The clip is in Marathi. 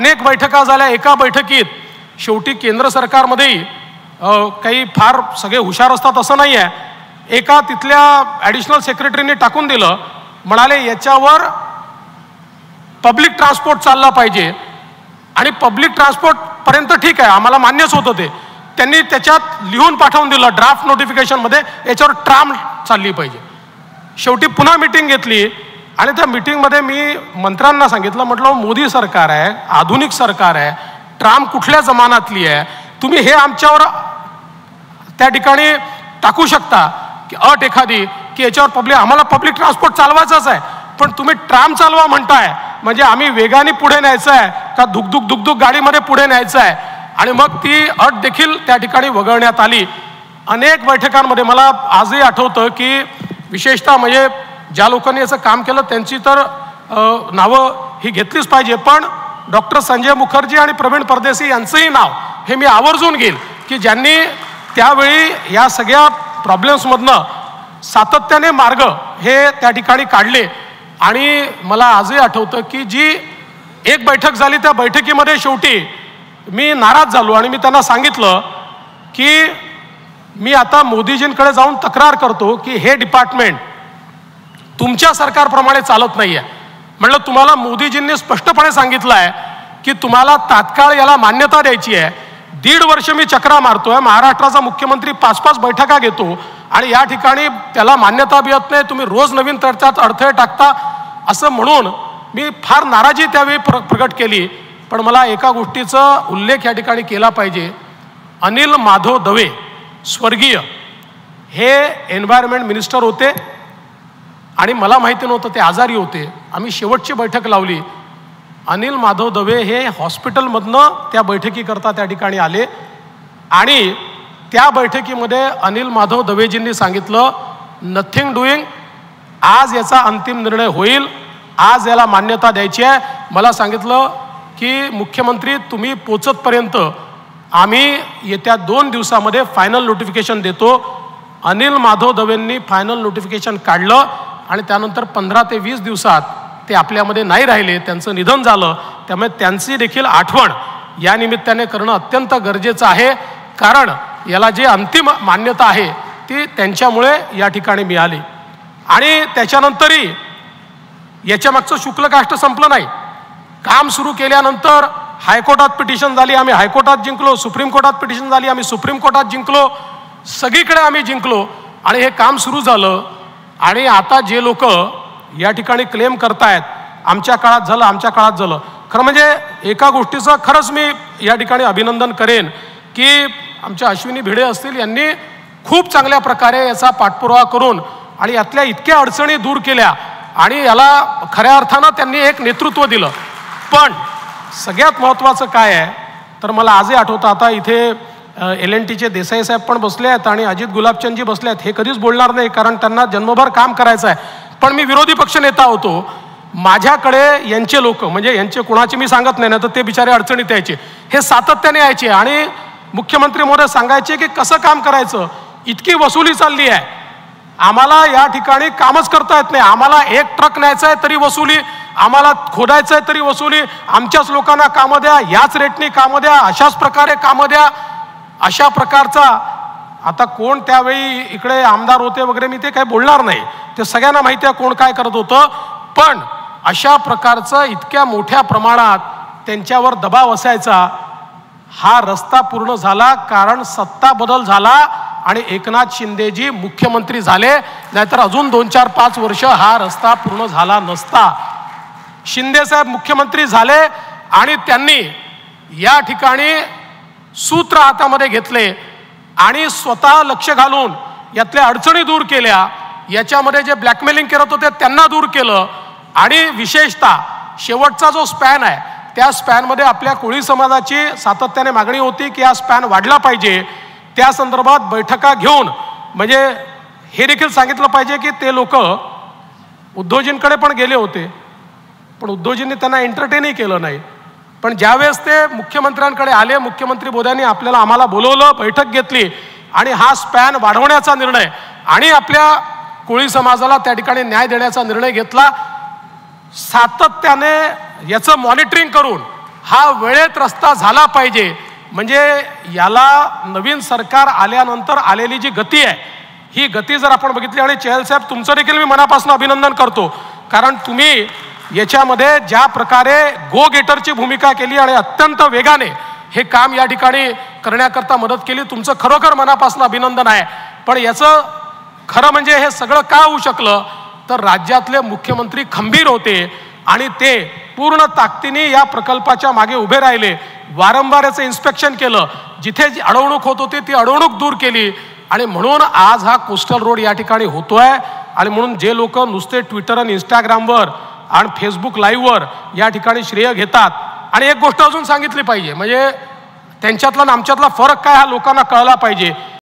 अनेक बैठका झाल्या, एका बैठकीत शेवटी केंद्र सरकारमध्येही काही फार सगळे हुशार असतात असं नाही आहे, एका तिथल्या ॲडिशनल सेक्रेटरीने टाकून दिलं, म्हणाले याच्यावर पब्लिक ट्रान्सपोर्ट चालला पाहिजे. आणि पब्लिक ट्रान्सपोर्टपर्यंत ठीक आहे, आम्हाला मान्यच होतं ते. त्यांनी त्याच्यात लिहून पाठवून दिलं ड्राफ्ट नोटिफिकेशनमध्ये, याच्यावर ट्राम चालली पाहिजे. शेवटी पुन्हा मीटिंग घेतली आणि त्या मीटिंगमध्ये मी मंत्र्यांना सांगितलं, म्हटलं मोदी सरकार आहे, आधुनिक सरकार आहे, ट्राम कुठल्या जमानातली आहे, तुम्ही हे आमच्यावर त्या ठिकाणी टाकू शकता की अट एखादी की याच्यावर आम्हाला पब्लिक ट्रान्सपोर्ट चालवायचंच आहे, पण तुम्ही ट्राम चालवा म्हणताय, म्हणजे आम्ही वेगाने पुढे न्यायचं आहे का धुकधुक गाडीमध्ये पुढे न्यायचं आहे. आणि मग ती अट देखील त्या ठिकाणी वगळण्यात आली. अनेक बैठकांमध्ये मला आजही आठवतं की विशेषतः म्हणजे ज्या लोकांनी याचं काम केलं त्यांची तर नावं ही घेतलीच पाहिजे, पण डॉक्टर संजय मुखर्जी आणि प्रवीण परदेशी यांचंही नाव हे मी आवर्जून घेईल की ज्यांनी त्यावेळी या सगळ्या प्रॉब्लेम्समधनं सातत्याने मार्ग हे त्या ठिकाणी काढले. आणि मला आजही आठवतं की जी एक बैठक झाली, त्या बैठकीमध्ये शेवटी मी नाराज झालो आणि मी त्यांना सांगितलं की मी आता मोदीजींकडे जाऊन तक्रार करतो की हे डिपार्टमेंट तुमच्या सरकारप्रमाणे चालत नाही आहे. म्हटलं तुम्हाला मोदीजींनी स्पष्टपणे सांगितलं आहे की तुम्हाला तात्काळ याला मान्यता द्यायची आहे. 1.5 वर्ष मी चक्रा मारतोय, महाराष्ट्राचा मुख्यमंत्री 5-5 बैठका घेतो आणि या ठिकाणी त्याला मान्यता मिळत नाही, तुम्ही रोज नवीन त्याच्यात अडथळे टाकता, असं म्हणून मी फार नाराजी त्यावेळी प्रकट केली. पण मला एका गोष्टीचा उल्लेख या ठिकाणी केला पाहिजे. अनिल माधव दवे स्वर्गीय हे एन्व्हायरमेंट मिनिस्टर होते आणि मला माहिती नव्हतं ते आजारी होते. आम्ही शेवटची बैठक लावली. अनिल माधव दवे हे हॉस्पिटलमधनं त्या बैठकीकरता त्या ठिकाणी आले आणि त्या बैठकीमध्ये अनिल माधव दवेजींनी सांगितलं नथिंग डुईंग, आज याचा अंतिम निर्णय होईल, आज याला मान्यता द्यायची आहे. मला सांगितलं की मुख्यमंत्री तुम्ही पोचतपर्यंत आम्ही येत्या 2 दिवसामध्ये फायनल नोटिफिकेशन देतो. अनिल माधव दवेंनी फायनल नोटिफिकेशन काढलं आणि त्यानंतर 15 ते 20 दिवसात ते आपल्यामध्ये नाही राहिले, त्यांचं निधन झालं. त्यामुळे त्यांची देखील आठवण या निमित्ताने करणं अत्यंत गरजेचं आहे, कारण याला जे अंतिम मान्यता आहे ती त्यांच्यामुळे या ठिकाणी मिळाली. आणि त्याच्यानंतरही याच्या मागचं शुक्ल काष्ट संपलं नाही. काम सुरू केल्यानंतर हायकोर्टात पिटिशन झाली, आम्ही हायकोर्टात जिंकलो, सुप्रीम कोर्टात पिटिशन झाली, आम्ही सुप्रीम कोर्टात जिंकलो, सगळीकडे आम्ही जिंकलो आणि हे काम सुरू झालं. आणि आता जे लोक या ठिकाणी क्लेम करतायत आमच्या काळात झालं, आमच्या काळात झालं, खरं म्हणजे एका गोष्टीचं खरंच मी या ठिकाणी अभिनंदन करेन की आमच्या अश्विनी भिडे असतील, यांनी खूप चांगल्या प्रकारे याचा पाठपुरावा करून आणि यातल्या इतक्या अडचणी दूर केल्या आणि याला खऱ्या अर्थानं त्यांनी एक नेतृत्व दिलं. पण सगळ्यात महत्त्वाचं काय आहे तर मला आजही आठवतं, आता इथे LNTचे देसाई साहेब पण बसले आहेत आणि अजित गुलाबचंदजी बसले आहेत. हे कधीच बोलणार नाही कारण त्यांना जन्मभर काम करायचं आहे, पण मी विरोधी पक्ष नेता होतो. माझ्याकडे यांचे लोक, म्हणजे यांचे कोणाचे मी सांगत नाही ना, तर ते बिचारे अडचणीत यायचे, हे सातत्याने यायचे आणि मुख्यमंत्री महोदय सांगायचे की कसं काम करायचं, इतकी वसुली चालली आहे, आम्हाला या ठिकाणी कामच करता येत नाही, आम्हाला एक ट्रक न्यायचा आहे तरी वसुली, आम्हाला खोदायचं आहे तरी वसुली, आमच्याच लोकांना कामं द्या, याच रेटनी कामं द्या, अशाच प्रकारे कामं द्या. अशा प्रकारचा आता कोण त्यावेळी इकडे आमदार होते वगैरे मी ते काही बोलणार नाही, ते सगळ्यांना माहिती आहे कोण काय करत होतं. पण अशा प्रकारचं इतक्या मोठ्या प्रमाणात त्यांच्यावर दबाव असायचा. हा रस्ता पूर्ण झाला कारण सत्ता बदल झाला आणि एकनाथ शिंदेजी मुख्यमंत्री झाले, नाहीतर अजून 2-4-5 वर्ष हा रस्ता पूर्ण झाला नसता. शिंदे साहेब मुख्यमंत्री झाले आणि त्यांनी या ठिकाणी सूत्र हातामध्ये घेतले आणि स्वतः लक्ष घालून यातल्या अडचणी दूर केल्या, याच्यामध्ये जे ब्लॅकमेलिंग करत होते त्यांना दूर केलं आणि विशेषतः शेवटचा जो स्पॅन आहे त्या स्पॅनमध्ये आपल्या कोळी समाजाची सातत्याने मागणी होती की हा स्पॅन वाढला पाहिजे. त्या संदर्भात बैठका घेऊन म्हणजे हे देखील सांगितलं पाहिजे की ते लोक उद्धवजींकडे पण गेले होते, पण उद्धवजींनी त्यांना एंटरटेनही केलं नाही. पण ज्यावेळेस ते मुख्यमंत्र्यांकडे आले, मुख्यमंत्री मोदयांनी आम्हाला बोलवलं, बैठक घेतली आणि हा स्पॅन वाढवण्याचा निर्णय आणि आपल्या कोळी समाजाला त्या ठिकाणी न्याय देण्याचा निर्णय घेतला. सातत्याने याचं मॉनिटरिंग करून हा वेळेत रस्ता झाला पाहिजे. म्हणजे याला नवीन सरकार आल्यानंतर आलेली जी गती आहे, ही गती जर आपण बघितली, आणि चहल साहेब तुमचं देखील मी मनापासून अभिनंदन करतो, कारण तुम्ही याच्यामध्ये ज्या प्रकारे गो गेटरची भूमिका केली आणि अत्यंत वेगाने हे काम या ठिकाणी करण्याकरता मदत केली, तुमचं खरोखर मनापासून अभिनंदन आहे. पण याचं खरं म्हणजे हे सगळं का होऊ शकलं, तर राज्यातले मुख्यमंत्री खंबीर होते आणि ते पूर्ण ताकदीने या प्रकल्पाच्या मागे उभे राहिले. वारंवार याचं इन्स्पेक्शन केलं, जिथे जी अडवणूक होत होती ती अडवणूक दूर केली, आणि म्हणून आज हा कोस्टल रोड या ठिकाणी होतोय. आणि म्हणून जे लोक नुसते ट्विटर आणि इंस्टाग्रामवर आणि फेसबुक लाईव्हवर या ठिकाणी श्रेय घेतात, आणि एक गोष्ट अजून सांगितली पाहिजे, म्हणजे त्यांच्यातला आणि आमच्यातला फरक काय हा लोकांना कळला पाहिजे.